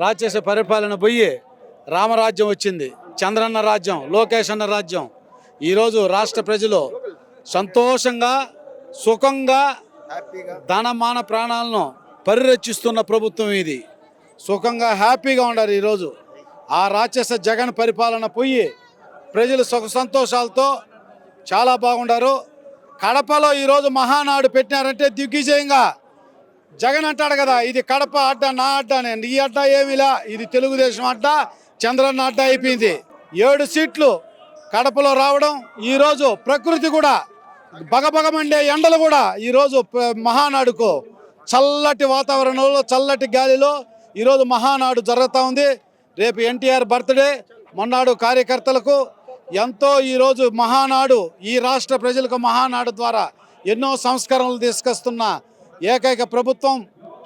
రాక్షస పరిపాలన పోయి రామరాజ్యం వచ్చింది, చంద్రన్న రాజ్యం, లోకేష్ అన్న రాజ్యం. ఈరోజు రాష్ట్ర ప్రజలు సంతోషంగా సుఖంగా ధనమాన ప్రాణాలను పరిరక్షిస్తున్న ప్రభుత్వం ఇది. సుఖంగా హ్యాపీగా ఉన్నారు ఈరోజు. ఆ రాక్షస జగన్ పరిపాలన పోయి ప్రజలు సుఖ సంతోషాలతో చాలా బాగుండారు. కడపలో ఈరోజు మహానాడు పెట్టినారంటే దిగ్విజయంగా. జగన్ అంటాడు కదా, ఇది కడప అడ్డ, నా అడ్డ. నేను ఈ అడ్డ ఏమిలా, ఇది తెలుగుదేశం అడ్డ, చంద్రన్న అడ్డ అయిపోయింది. 7 సీట్లు కడపలో రావడం, ఈరోజు ప్రకృతి కూడా బగబగమండే ఎండలు కూడా ఈరోజు మహానాడుకు చల్లటి వాతావరణంలో చల్లటి గాలిలో ఈరోజు మహానాడు జరుగుతూ ఉంది. రేపు ఎన్టీఆర్ బర్త్డే. మొన్నాడు కార్యకర్తలకు ఎంతో ఈరోజు మహానాడు, ఈ రాష్ట్ర ప్రజలకు మహానాడు ద్వారా ఎన్నో సంస్కరణలు తీసుకొస్తున్న ఏకైక ప్రభుత్వం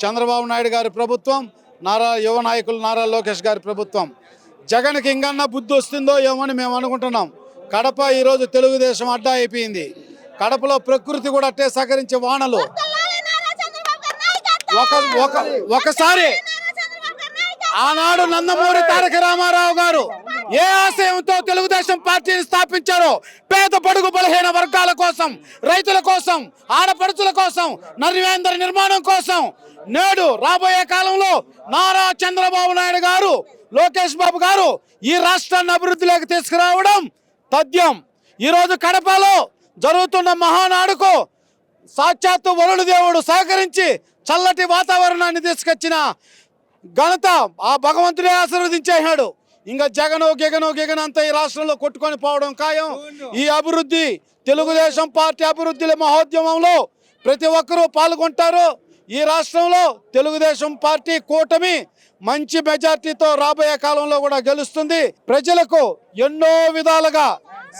చంద్రబాబు నాయుడు గారి ప్రభుత్వం, యువ నాయకులు నారా లోకేష్ గారి ప్రభుత్వం. జగన్కి ఇంకన్నా బుద్ధి వస్తుందో ఏమని మేము అనుకుంటున్నాం. కడప ఈరోజు తెలుగుదేశం అడ్డా అయిపోయింది. కడపలో ప్రకృతి కూడా అట్టే సహకరించే వానలు. ఒకసారి ఆనాడు నందమూరి తారక రామారావు గారు ఏ ఆశయంతో తెలుగుదేశం పార్టీని స్థాపించారో, పేద బడుగు బలహీన వర్గాల కోసం, రైతుల కోసం, ఆడపడుచుల కోసం, నర్వేంద్ర నిర్మాణం కోసం, నేడు రాబోయే కాలంలో నారా చంద్రబాబు నాయుడు గారు, లోకేష్ బాబు గారు ఈ రాష్ట్రాన్ని అభివృద్ధిలోకి తీసుకురావడం తథ్యం. ఈరోజు కడపలో జరుగుతున్న మహానాడుకు సాక్షాత్తు వరుణ దేవుడు సహకరించి చల్లటి వాతావరణాన్ని తీసుకొచ్చిన ఘనత ఆ భగవంతుడే ఆశీర్వదించేశాడు. ఇంకా జగన్ అంతా ఈ రాష్ట్రంలో కొట్టుకొని పోవడం ఖాయం. ఈ అభివృద్ధి, తెలుగుదేశం పార్టీ అభివృద్ధి మహోద్యమంలో ప్రతి ఒక్కరూ పాల్గొంటారు. ఈ రాష్ట్రంలో తెలుగుదేశం పార్టీ కూటమి మంచి మెజార్టీతో రాబోయే కాలంలో కూడా గెలుస్తుంది. ప్రజలకు ఎన్నో విధాలుగా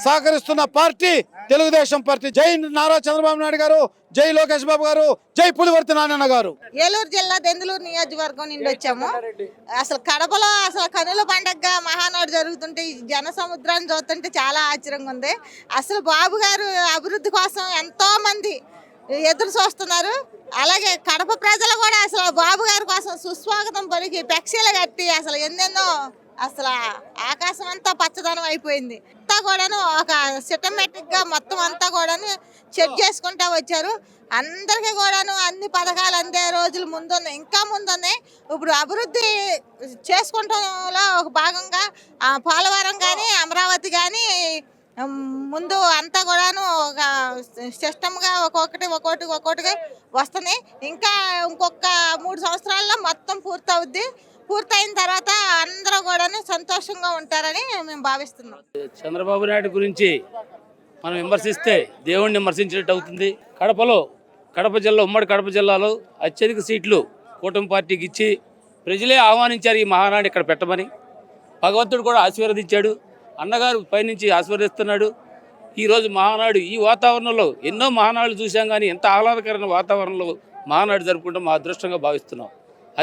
సహకరిస్తున్న పార్టీ తెలుగుదేశం పార్టీ. జై నారా చంద్రబాబు నాయుడు గారు, జై లోకేష్ బాబు గారు, జై పులివర్తి నారాయణ గారు. ఏలూరు జిల్లా దెందులూరు నియోజకవర్గం నుండి వచ్చాము. అసలు కడపలో అసలు కనుల పండగగా మహానాడు జరుగుతుంటే జన సముద్రాన్ని చూస్తుంటే చాలా ఆశ్చర్యంగా ఉంది. అసలు బాబు గారు అభివృద్ధి కోసం ఎంతో మంది ఎదురు చూస్తున్నారు. అలాగే కడప ప్రజలు కూడా అసలు బాబు గారి కోసం సుస్వాగతం పలికి ఫ్లెక్సీలు కట్టి అసలు ఎన్నెన్నో, అసలు ఆకాశం అంతా పచ్చదనం అయిపోయింది. అంతా కూడాను ఒక సిస్టమేటిక్ గా మొత్తం అంతా కూడాను చెక్ చేసుకుంటా వచ్చారు. అందరికీ కూడాను అన్ని పథకాలు అందే రోజులు ముందున్నాయి, ఇంకా ముందున్నాయి. ఇప్పుడు అభివృద్ధి చేసుకుంటంలో ఒక భాగంగా పోలవరం కానీ, అమరావతి కానీ ముందు అంతా కూడాను ఒక సిస్టమ్గా ఒక్కొక్కటిగా వస్తుంది. ఇంకా ఇంకొక 3 సంవత్సరాల్లో మొత్తం పూర్తవుద్ది. పూర్తయిన తర్వాత అందరూ కూడాను సంతోషంగా ఉంటారని మేము భావిస్తున్నాం. చంద్రబాబు నాయుడు గురించి మనం విమర్శిస్తే దేవుణ్ణి విమర్శించినట్టు అవుతుంది. కడప జిల్లా, ఉమ్మడి కడప జిల్లాలో అత్యధిక సీట్లు కూటమి పార్టీకి ఇచ్చి ప్రజలే ఆహ్వానించారు ఈ మహానాడు ఇక్కడ పెట్టమని. భగవంతుడు కూడా ఆశీర్వదించాడు, అన్నగారు పైనుంచి ఆశీర్వదిస్తున్నాడు. ఈరోజు మహానాడు ఈ వాతావరణంలో ఎన్నో మహానాడులు చూసాం, కానీ ఎంత ఆహ్లాదకరమైన వాతావరణంలో మహానాడు జరుపుకుంటాం మా అదృష్టంగా భావిస్తున్నాం.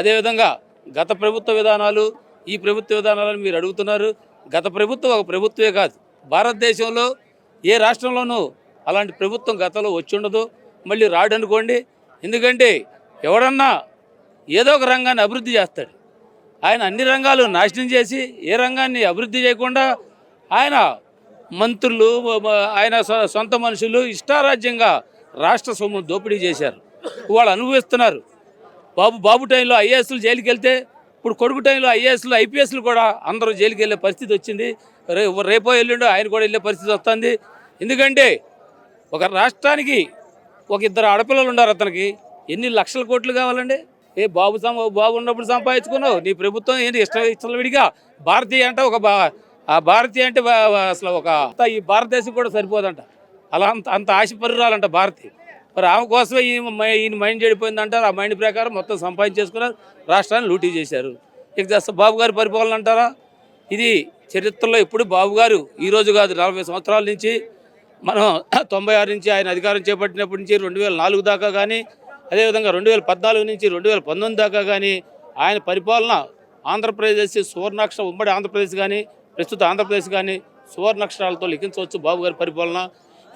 అదేవిధంగా గత ప్రభుత్వ విధానాలు, ఈ ప్రభుత్వ విధానాలను మీరు అడుగుతున్నారు. గత ప్రభుత్వం ఒక ప్రభుత్వమే కాదు, భారతదేశంలో ఏ రాష్ట్రంలోనూ అలాంటి ప్రభుత్వం గతంలో వచ్చి ఉండదు, మళ్ళీ రాడు అనుకోండి. ఎందుకంటే ఎవడన్నా ఏదో ఒక రంగాన్ని అభివృద్ధి చేస్తాడు. ఆయన అన్ని రంగాలు నాశనం చేసి ఏ రంగాన్ని అభివృద్ధి చేయకుండా ఆయన మంత్రులు, ఆయన సొంత మనుషులు ఇష్టారాజ్యంగా రాష్ట్ర సొమ్ము దోపిడీ చేశారు. వాళ్ళు అనుభవిస్తున్నారు. బాబు టైంలో ఐఏఎస్లు జైలుకి వెళ్తే, ఇప్పుడు కొడుకు టైంలో ఐఏఎస్లు ఐపీఎస్లు కూడా అందరూ జైలుకి వెళ్ళే పరిస్థితి వచ్చింది. రేపో ఎల్లుండో ఆయన కూడా వెళ్ళే పరిస్థితి వస్తుంది. ఎందుకంటే ఒక రాష్ట్రానికి ఒక 2 ఆడపిల్లలు ఉన్నారు. అతనికి ఎన్ని లక్షల కోట్లు కావాలండి? బాబు ఉన్నప్పుడు సంపాదించుకున్నావు. నీ ప్రభుత్వం ఏంటి ఇష్టం విడిగా భారతీయ అంటే ఆ భారతీయ అంటే అసలు ఈ భారతదేశం కూడా సరిపోదంట. అలా అంత ఆశపరురాలంట భారతీయ. మరి ఆమె కోసమే ఈయన మైండ్ చెడిపోయిందంటారు. ఆ మైండ్ ప్రకారం మొత్తం సంపాదించేసుకున్నారు, రాష్ట్రాన్ని లూటీ చేశారు. ఇక బాబు గారి పరిపాలన అంటారా? ఇది చరిత్రలో ఎప్పుడు బాబు గారు ఈరోజు కాదు, 40 సంవత్సరాల నుంచి, మనం 96 నుంచి ఆయన అధికారం చేపట్టినప్పటి నుంచి 2004 దాకా కానీ, అదేవిధంగా 2014 నుంచి 2019 దాకా కానీ ఆయన పరిపాలన ఆంధ్రప్రదేశ్ సువర్ణాక్షర, ఉమ్మడి ఆంధ్రప్రదేశ్ కానీ, ప్రస్తుత ఆంధ్రప్రదేశ్ కానీ సువర్ణాక్షరాలతో లిఖించవచ్చు బాబు గారి పరిపాలన.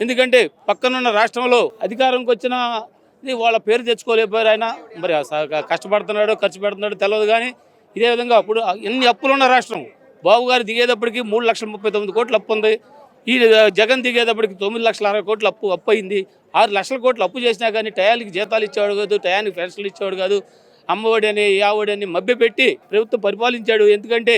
ఎందుకంటే పక్కనున్న రాష్ట్రంలో అధికారంకి వచ్చిన వాళ్ళ పేరు తెచ్చుకోలేకపోయారు ఆయన. మరి కష్టపడుతున్నాడో ఖర్చు పెడుతున్నాడో తెలియదు, కానీ ఇదే విధంగా అప్పుడు ఎన్ని అప్పులున్న రాష్ట్రం. బాబు గారు దిగేటప్పటికి 3,39 కోట్లు అప్పు ఉంది. ఈ జగన్ దిగేటప్పటికి 9,60,000 కోట్లు అప్పు అయింది. 6 లక్షల కోట్లు అప్పు చేసినా కానీ టయానికి జీతాలు ఇచ్చేవాడు కాదు, టయానికి పెన్షన్లు ఇచ్చేవాడు కాదు. అమ్మఒడి అని యావడి అని మభ్యపెట్టి ప్రభుత్వం పరిపాలించాడు. ఎందుకంటే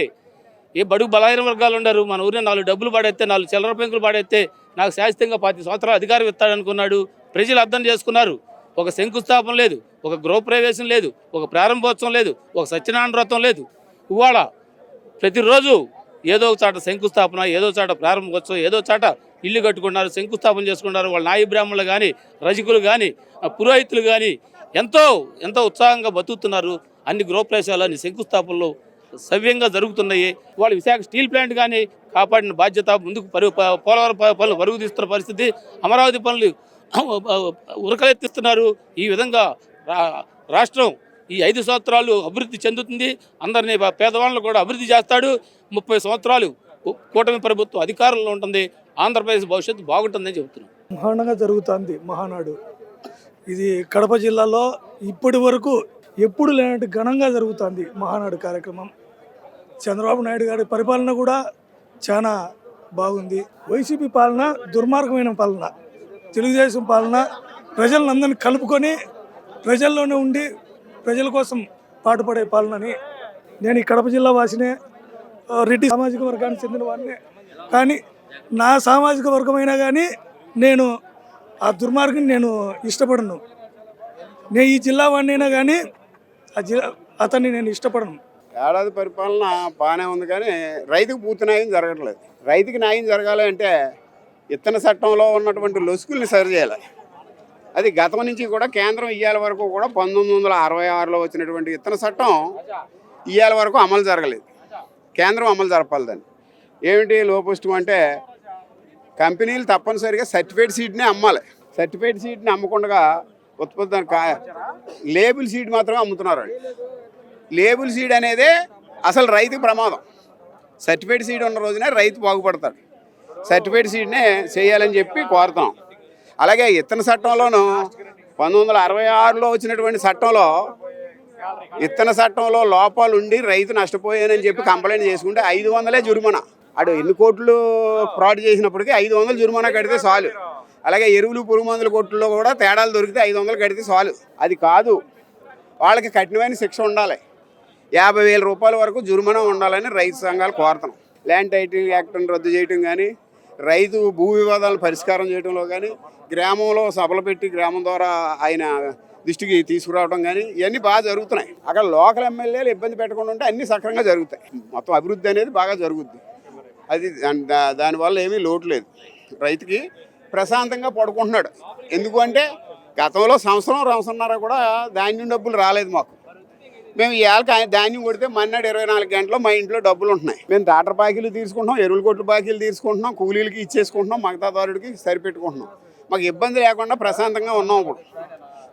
ఏ బడుగు బలహీన వర్గాలు ఉన్నారు, మన ఊరిలో 4 డబ్బులు పాడేస్తే 4 చిల్లర పెంకులు పాడేస్తే నాకు శాశ్వతంగా 10 సంవత్సరాలు అధికారం ఇస్తాడనుకున్నాడు. ప్రజలు అర్థం చేసుకున్నారు. ఒక శంకుస్థాపన లేదు, ఒక గృహప్రవేశం లేదు, ఒక ప్రారంభోత్సవం లేదు, ఒక సత్యనారాయణ వ్రతం లేదు. ఇవాళ ప్రతిరోజు ఏదో ఒక చాట శంకుస్థాపన, ఏదో చాట ప్రారంభోత్సవం, ఏదో చాట ఇల్లు కట్టుకున్నారు, శంకుస్థాపన చేసుకున్నారు. వాళ్ళ నాయి బ్రాహ్మణులు కానీ, రజకులు కానీ, పురోహితులు కానీ ఎంతో ఉత్సాహంగా బతుకుతున్నారు. అన్ని గృహప్రవేశాలు, అన్ని శంకుస్థాపనలు సవ్యంగా జరుగుతున్నాయి. వాళ్ళు విశాఖ స్టీల్ ప్లాంట్ కానీ కాపాడిన బాధ్యత, ముందుకు పోలవరం పనులు పరుగు తీస్తున్న పరిస్థితి, అమరావతి పనులు ఉరకలెత్తిస్తున్నారు. ఈ విధంగా రాష్ట్రం ఈ 5 సంవత్సరాలు అభివృద్ధి చెందుతుంది. అందరినీ పేదవాళ్ళను కూడా అభివృద్ధి చేస్తాడు. 30 సంవత్సరాలు కూటమి ప్రభుత్వం అధికారంలో ఉంటుంది. ఆంధ్రప్రదేశ్ భవిష్యత్తు బాగుంటుందని చెబుతున్నాం. మహానంగా జరుగుతుంది మహానాడు. ఇది కడప జిల్లాలో ఇప్పటి వరకు ఎప్పుడు లేనట్టు ఘనంగా జరుగుతుంది మహానాడు కార్యక్రమం. చంద్రబాబు నాయుడు గారి పరిపాలన కూడా చాలా బాగుంది. వైసీపీ పాలన దుర్మార్గమైన పాలన, తెలుగుదేశం పాలన ప్రజలందరినీ కలుపుకొని ప్రజల్లోనే ఉండి ప్రజల కోసం పాటుపడే పాలనని. నేను ఈ కడప జిల్లా వాసినే, రెడ్డి సామాజిక వర్గానికి చెందిన వాడినే. కానీ నా సామాజిక వర్గమైనా కానీ నేను ఆ దుర్మార్గం నేను ఇష్టపడను. నేను ఈ జిల్లా వాడినైనా కానీ అతన్ని నేను ఇష్టపడను. ఏడాది పరిపాలన బాగానే ఉంది, కానీ రైతుకు పూర్తి న్యాయం జరగట్లేదు. రైతుకి న్యాయం జరగాలి అంటే ఇత్తన చట్టంలో ఉన్నటువంటి లొసుకుల్ని సరిచేయాలి. అది గతం నుంచి కూడా కేంద్రం ఇయ్యాల వరకు కూడా 1966లో వచ్చినటువంటి ఇత్తన చట్టం ఇయ్యాల వరకు అమలు జరగలేదు. కేంద్రం అమలు జరపాలి. దాన్ని ఏమిటి లోపష్టం అంటే, కంపెనీలు తప్పనిసరిగా సర్టిఫైడ్ సీడ్నే అమ్మాలి. సర్టిఫైడ్ సీడ్ని అమ్మకుండా ఉత్పత్తి లేబుల్ సీడ్ మాత్రమే అమ్ముతున్నారు. లేబుల్ సీడ్ అనేదే అసలు రైతుకు ప్రమాదం. సర్టిఫైడ్ సీడ్ ఉన్న రోజునే రైతు బాగుపడతాడు. సర్టిఫైడ్ సీడ్నే చేయాలని చెప్పి కోరుతాం. అలాగే ఇత్తన చట్టంలోనూ 1966లో వచ్చినటువంటి చట్టంలో ఇత్తన చట్టంలో లోపాలు ఉండి రైతు నష్టపోయానని చెప్పి కంప్లైంట్ చేసుకుంటే 500 జుర్మానా. అటు ఎన్ని కోట్లు ఫ్రాడ్ చేసినప్పటికీ 500 జుర్మానా కడితే చాలు. అలాగే ఎరువులు పురుగు మందుల కొట్టుల్లో కూడా తేడాలు దొరికితే 500 కడితే చాలు. అది కాదు, వాళ్ళకి కఠినమైన శిక్ష ఉండాలి. 50,000 రూపాయల వరకు జుర్మానా ఉండాలని రైతు సంఘాలు కోరుతున్నాం. ల్యాండ్ టైటిలింగ్ యాక్ట్ని రద్దు చేయడం కానీ, రైతు భూ వివాదాలను పరిష్కారం చేయడంలో కానీ, గ్రామంలో సభలు పెట్టి గ్రామం ద్వారా ఆయన దృష్టికి తీసుకురావడం కానీ ఇవన్నీ బాగా జరుగుతున్నాయి. అక్కడ లోకల్ ఎమ్మెల్యేలు ఇబ్బంది పెట్టకుండా ఉంటే అన్నీ సక్రమంగా జరుగుతాయి. మొత్తం అభివృద్ధి అనేది బాగా జరుగుద్ది. అది దానివల్ల ఏమీ లోటు లేదు. రైతుకి ప్రశాంతంగా పడుకుంటున్నాడు. ఎందుకు అంటే గతంలో సంవత్సరంన్నర కూడా ధాన్యం డబ్బులు రాలేదు మాకు. మేము ఇవాళ ధాన్యం కొడితే మన్నాడు 24 గంటల్లో మా ఇంట్లో డబ్బులు ఉంటున్నాయి. మేము డాక్టర్ బాకీలు తీసుకుంటున్నాం, ఎరువుల కొట్లు బాకీలు తీసుకుంటున్నాం, కూలీలకి ఇచ్చేసుకుంటున్నాం, మగతాదారుడికి సరిపెట్టుకుంటున్నాం. మాకు ఇబ్బంది లేకుండా ప్రశాంతంగా ఉన్నాం. ఇప్పుడు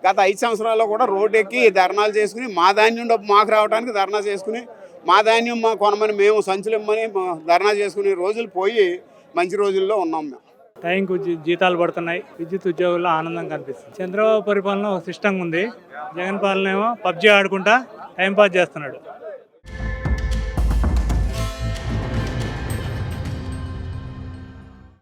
గత 5 సంవత్సరాల్లో కూడా రోడ్డు ఎక్కి ధర్నాలు చేసుకుని మా ధాన్యం డబ్బు మాకు రావడానికి ధర్నా చేసుకుని, మా ధాన్యం మా కొనమని మేము సంచులు ఇమ్మని ధర్నా చేసుకునే రోజులు పోయి మంచి రోజుల్లో ఉన్నాం. మేము టైంకు జీతాలు పడుతున్నాయి, విద్యుత్ ఉద్యోగుల్లో ఆనందం కనిపిస్తుంది. చంద్రబాబు పరిపాలన ఒక సిస్టంగా ఉంది. జగన్ పాలన ఏమో పబ్జీ ఆడుకుంటా టైంపాస్ చేస్తున్నాడు.